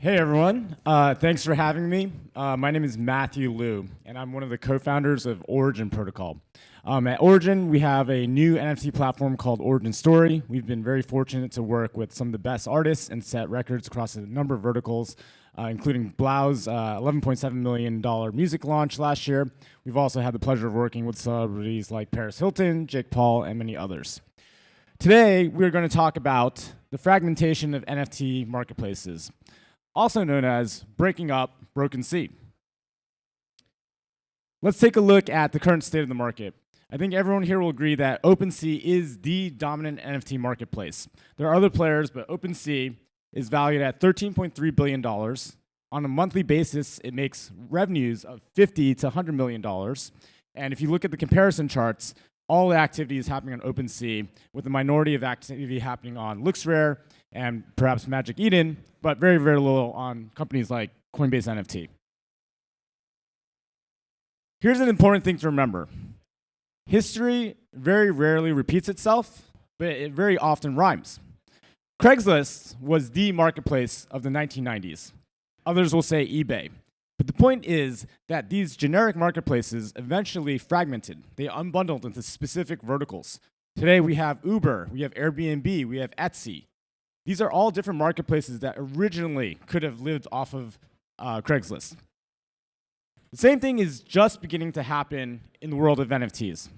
Hey everyone, thanks for having me. My name is Matthew Liu, and I'm one of the co-founders of Origin Protocol. At Origin, we have a new NFT platform called Origin Story. We've been very fortunate to work with some of the best artists and set records across a number of verticals, including Blau's $11.7 million music launch last year. We've also had the pleasure of working with celebrities like Paris Hilton, Jake Paul, and many others. Today, we're going to talk about the fragmentation of NFT marketplaces, also known as breaking up broken sea. Let's take a look at the current state of the market. I think everyone here will agree that OpenSea is the dominant NFT marketplace. There are other players, but OpenSea is valued at $13.3 billion. On a monthly basis, it makes revenues of $50 to $100 million. And if you look at the comparison charts, all the activity is happening on OpenSea, with the minority of activity happening on LooksRare and perhaps Magic Eden, but very, very little on companies like Coinbase NFT. Here's an important thing to remember. History very rarely repeats itself, but it very often rhymes. Craigslist was the marketplace of the 1990s. Others will say eBay. But the point is that these generic marketplaces eventually fragmented. They unbundled into specific verticals. Today we have Uber, we have Airbnb, we have Etsy. These are all different marketplaces that originally could have lived off of Craigslist. The same thing is just beginning to happen in the world of NFTs.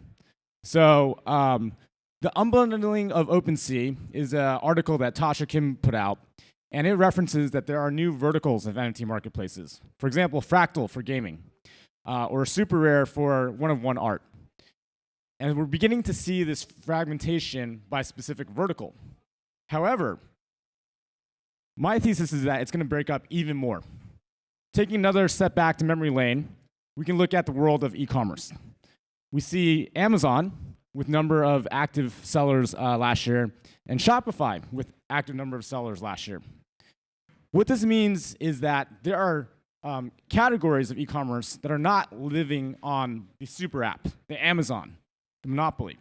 So the unbundling of OpenSea is an article that Tasha Kim put out, and it references that there are new verticals of NFT marketplaces. For example, Fractal for gaming, or Super Rare for one-of-one art. And we're beginning to see this fragmentation by specific vertical. However, my thesis is that it's going to break up even more. Taking another step back to memory lane, we can look at the world of e-commerce. We see Amazon with number of active sellers last year, and Shopify with active number of sellers last year. What this means is that there are categories of e-commerce that are not living on the super app, the Amazon, the monopoly.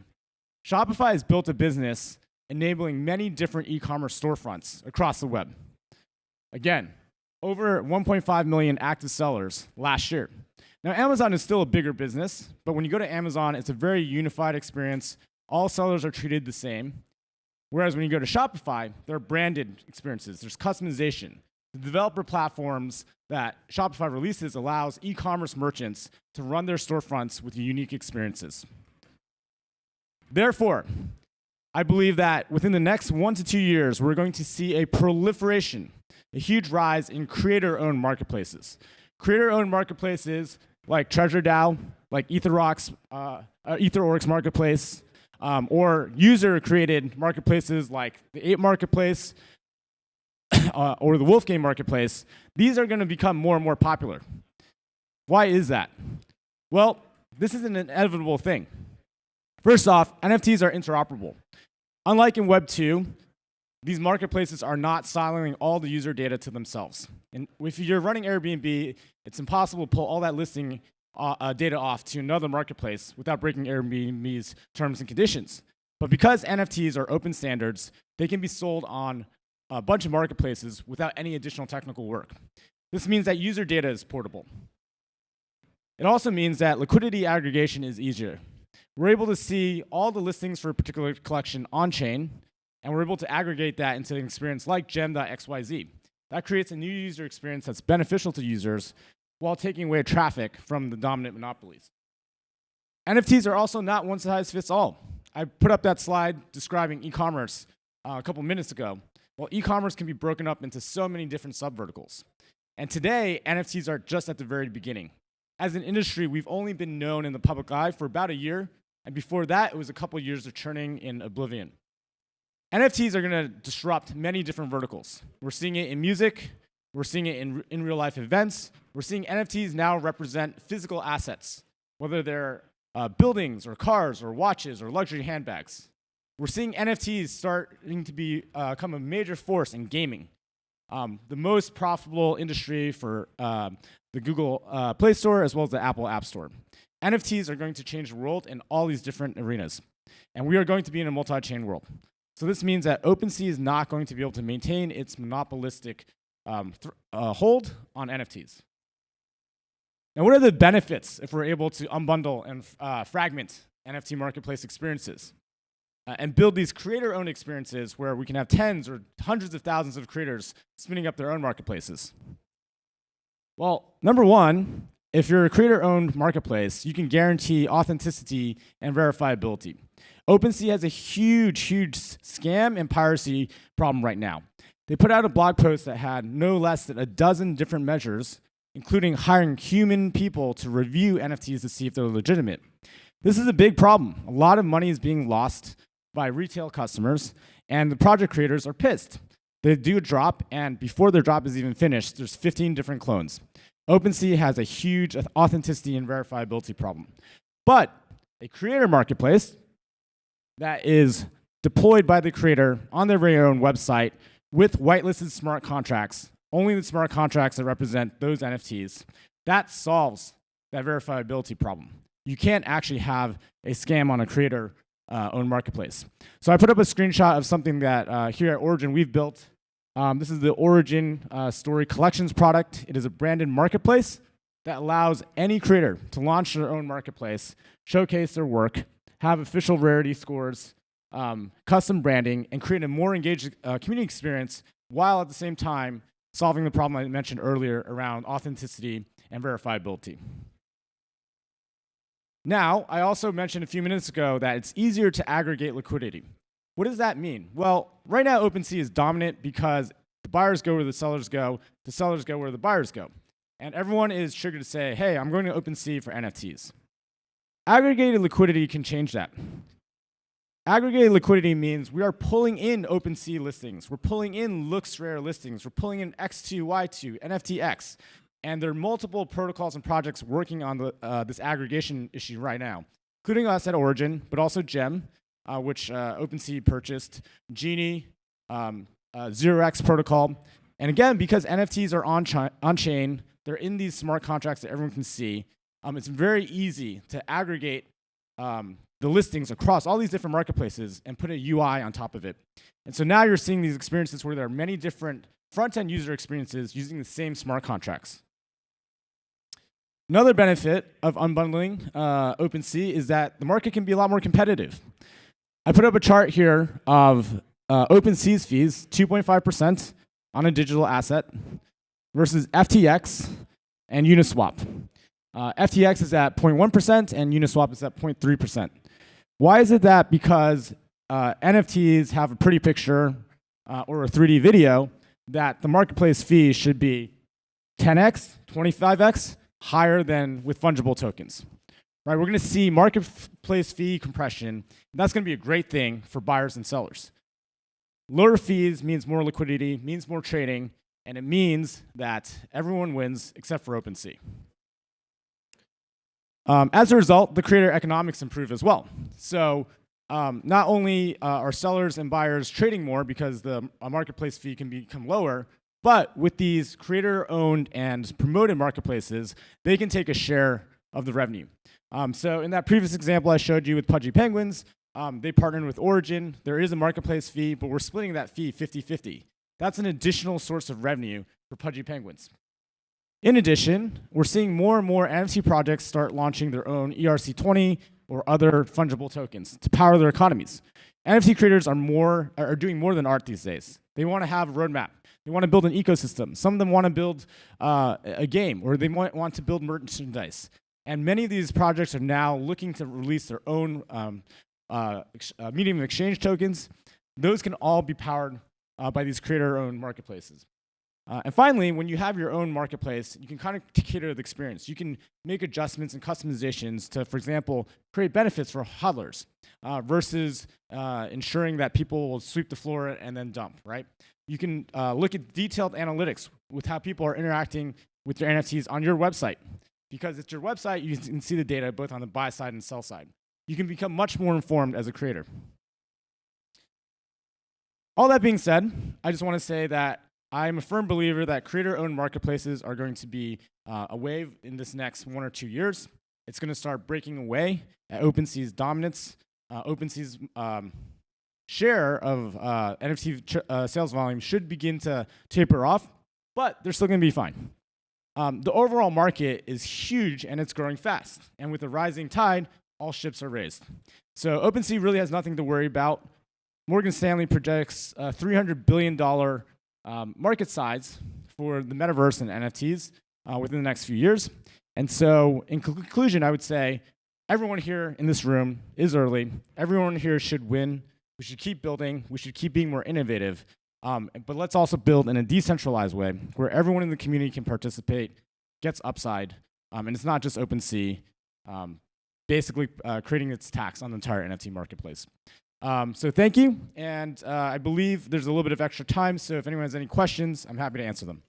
Shopify has built a business enabling many different e-commerce storefronts across the web. Again, over 1.5 million active sellers last year. Now, Amazon is still a bigger business, but when you go to Amazon, it's a very unified experience. All sellers are treated the same. Whereas when you go to Shopify, there are branded experiences. There's customization. The developer platforms that Shopify releases allows e-commerce merchants to run their storefronts with unique experiences. Therefore, I believe that within the next 1 to 2 years, we're going to see a proliferation, a huge rise in creator-owned marketplaces. Creator-owned marketplaces like TreasureDAO, like EtherOrcs Marketplace, or user-created marketplaces like the Ape Marketplace or the Wolfgame Marketplace. These are going to become more and more popular. Why is that? Well, this is an inevitable thing. First off, NFTs are interoperable. Unlike in Web 2, these marketplaces are not siloing all the user data to themselves. And if you're running Airbnb, it's impossible to pull all that listing data off to another marketplace without breaking Airbnb's terms and conditions. But because NFTs are open standards, they can be sold on a bunch of marketplaces without any additional technical work. This means that user data is portable. It also means that liquidity aggregation is easier. We're able to see all the listings for a particular collection on-chain, and we're able to aggregate that into an experience like gem.xyz. That creates a new user experience that's beneficial to users while taking away traffic from the dominant monopolies. NFTs are also not one size fits all. I put up that slide describing e-commerce a couple minutes ago. Well, e-commerce can be broken up into so many different subverticals. And today, NFTs are just at the very beginning. As an industry, we've only been known in the public eye for about a year, and before that, it was a couple years of churning in oblivion. NFTs are going to disrupt many different verticals. We're seeing it in music. We're seeing it in real-life events. We're seeing NFTs now represent physical assets, whether they're buildings or cars or watches or luxury handbags. We're seeing NFTs starting to become a major force in gaming, the most profitable industry for the Google Play Store as well as the Apple App Store. NFTs are going to change the world in all these different arenas, and we are going to be in a multi-chain world. So this means that OpenSea is not going to be able to maintain its monopolistic hold on NFTs. Now, what are the benefits if we're able to unbundle and fragment NFT marketplace experiences and build these creator-owned experiences where we can have tens or hundreds of thousands of creators spinning up their own marketplaces? Well, number one, if you're a creator-owned marketplace, you can guarantee authenticity and verifiability. OpenSea has a huge scam and piracy problem right now. They put out a blog post that had no less than a dozen different measures, including hiring human people to review NFTs to see if they're legitimate. This is a big problem. A lot of money is being lost by retail customers, and the project creators are pissed. They do a drop, and before their drop is even finished, there's 15 different clones. OpenSea has a huge authenticity and verifiability problem. But a creator marketplace that is deployed by the creator on their very own website with whitelisted smart contracts, only the smart contracts that represent those NFTs, that solves that verifiability problem. You can't actually have a scam on a creator-owned marketplace. So I put up a screenshot of something that here at Origin we've built. This is the Origin Story Collections product. It is a branded marketplace that allows any creator to launch their own marketplace, showcase their work, have official rarity scores, custom branding, and create a more engaged community experience while at the same time solving the problem I mentioned earlier around authenticity and verifiability. Now, I also mentioned a few minutes ago that it's easier to aggregate liquidity. What does that mean? Well, right now, OpenSea is dominant because the buyers go where the sellers go where the buyers go. And everyone is triggered to say, hey, I'm going to OpenSea for NFTs. Aggregated liquidity can change that. Aggregated liquidity means we are pulling in OpenSea listings. We're pulling in LooksRare listings. We're pulling in X2, Y2, NFTX. And there are multiple protocols and projects working on this aggregation issue right now, including us at Origin, but also Gem, which OpenSea purchased, Genie, 0x protocol. And again, because NFTs are on-chain, they're in these smart contracts that everyone can see, it's very easy to aggregate the listings across all these different marketplaces and put a UI on top of it. And so now you're seeing these experiences where there are many different front-end user experiences using the same smart contracts. Another benefit of unbundling OpenSea is that the market can be a lot more competitive. I put up a chart here of OpenSea's fees, 2.5% on a digital asset versus FTX and Uniswap. FTX is at 0.1% and Uniswap is at 0.3%. Why is it that? Because NFTs have a pretty picture or a 3D video that the marketplace fee should be 10x, 25x higher than with fungible tokens. Right? We're going to see marketplace fee compression. And that's going to be a great thing for buyers and sellers. Lower fees means more liquidity, means more trading, and it means that everyone wins except for OpenSea. As a result, the creator economics improve as well. So not only are sellers and buyers trading more because the marketplace fee can become lower, but with these creator-owned and promoted marketplaces, they can take a share of the revenue. So in that previous example I showed you with Pudgy Penguins, they partnered with Origin. There is a marketplace fee, but we're splitting that fee 50-50. That's an additional source of revenue for Pudgy Penguins. In addition, we're seeing more and more NFT projects start launching their own ERC20 or other fungible tokens to power their economies. NFT creators are doing more than art these days. They want to have a roadmap. They want to build an ecosystem. Some of them want to build a game, or they might want to build merchandise. And many of these projects are now looking to release their own medium of exchange tokens. Those can all be powered by these creator-owned marketplaces. And finally, when you have your own marketplace, you can kind of cater the experience. You can make adjustments and customizations to, for example, create benefits for hodlers versus ensuring that people will sweep the floor and then dump, right? You can look at detailed analytics with how people are interacting with your NFTs on your website. Because it's your website, you can see the data both on the buy side and sell side. You can become much more informed as a creator. All that being said, I just want to say that I'm a firm believer that creator-owned marketplaces are going to be a wave in this next 1 or 2 years. It's going to start breaking away at OpenSea's dominance. OpenSea's share of NFT sales volume should begin to taper off. but they're still going to be fine. The overall market is huge and it's growing fast. And with the rising tide, all ships are raised. So OpenSea really has nothing to worry about. Morgan Stanley projects a $300 billion market size for the metaverse and NFTs within the next few years. And so in conclusion, I would say everyone here in this room is early. Everyone here should win. We should keep building. We should keep being more innovative. But let's also build in a decentralized way where everyone in the community can participate, gets upside, and it's not just OpenSea, basically creating its tax on the entire NFT marketplace. So thank you, and I believe there's a little bit of extra time, so if anyone has any questions, I'm happy to answer them.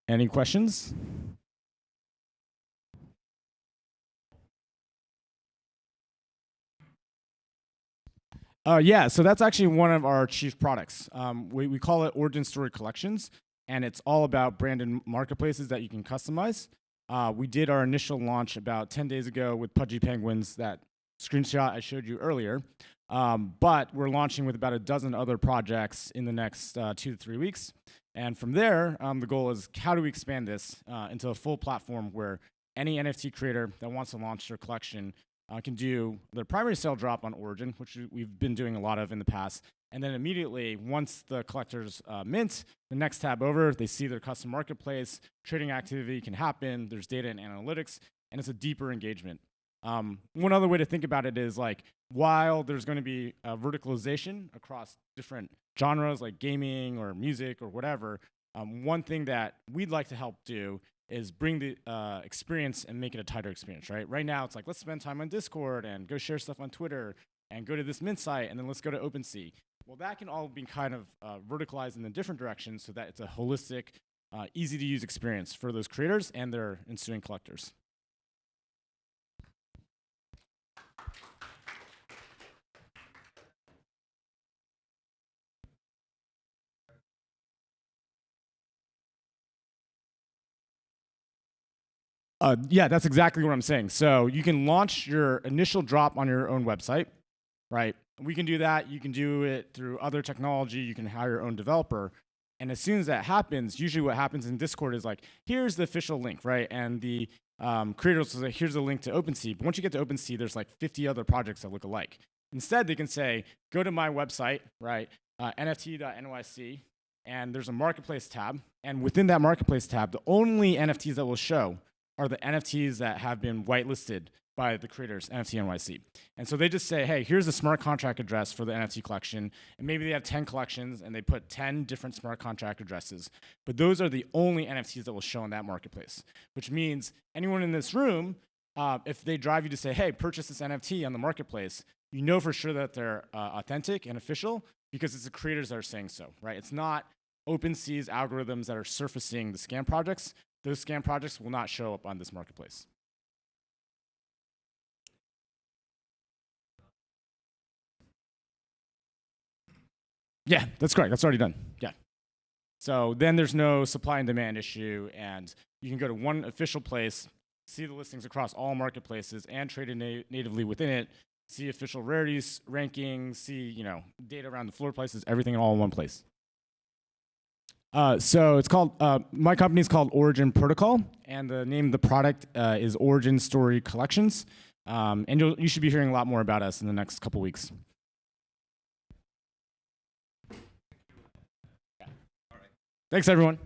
Any questions? Yeah, so that's actually one of our chief products. We call it Origin Story Collections, and it's all about branded marketplaces that you can customize. We did our initial launch about 10 days ago with Pudgy Penguins, that screenshot I showed you earlier. But we're launching with about a dozen other projects in the next 2 to 3 weeks. And from there, the goal is how do we expand this into a full platform where any NFT creator that wants to launch their collection can do their primary sale drop on Origin, which we've been doing a lot of in the past. And then immediately, once the collectors mint, the next tab over, they see their custom marketplace, trading activity can happen, there's data and analytics, and it's a deeper engagement. One other way to think about it is like, while there's going to be verticalization across different genres like gaming or music or whatever, one thing that we'd like to help do is bring the experience and make it a tighter experience, right? Right now, it's like, let's spend time on Discord and go share stuff on Twitter and go to this mint site and then let's go to OpenSea. Well, that can all be kind of verticalized in a different direction so that it's a holistic, easy-to-use experience for those creators and their ensuing collectors. Yeah, that's exactly what I'm saying. So you can launch your initial drop on your own website, right? We can do that. You can do it through other technology. You can hire your own developer. And as soon as that happens, usually what happens in Discord is like, here's the official link, right? And the creators will say, here's a link to OpenSea. But once you get to OpenSea, there's like 50 other projects that look alike. Instead, they can say, go to my website, right? NFT.NYC, and there's a marketplace tab. And within that marketplace tab, the only NFTs that will show are the NFTs that have been whitelisted by the creators, NFT.NYC. And so they just say, hey, here's a smart contract address for the NFT collection. And maybe they have 10 collections and they put 10 different smart contract addresses. But those are the only NFTs that will show in that marketplace, which means anyone in this room, if they drive you to say, hey, purchase this NFT on the marketplace, you know for sure that they're authentic and official because it's the creators that are saying so, right? It's not OpenSea's algorithms that are surfacing the scam projects. Those scam projects will not show up on this marketplace. Yeah, that's correct. That's already done. Yeah. So then there's no supply and demand issue, and you can go to one official place, see the listings across all marketplaces, and trade it natively within it, see official rarities, rankings, see data around the floor prices, everything all in one place. So it's called, my company is called Origin Protocol, and the name of the product is Origin Story Collections. And you should be hearing a lot more about us in the next couple weeks. Yeah. All right. Thanks, everyone.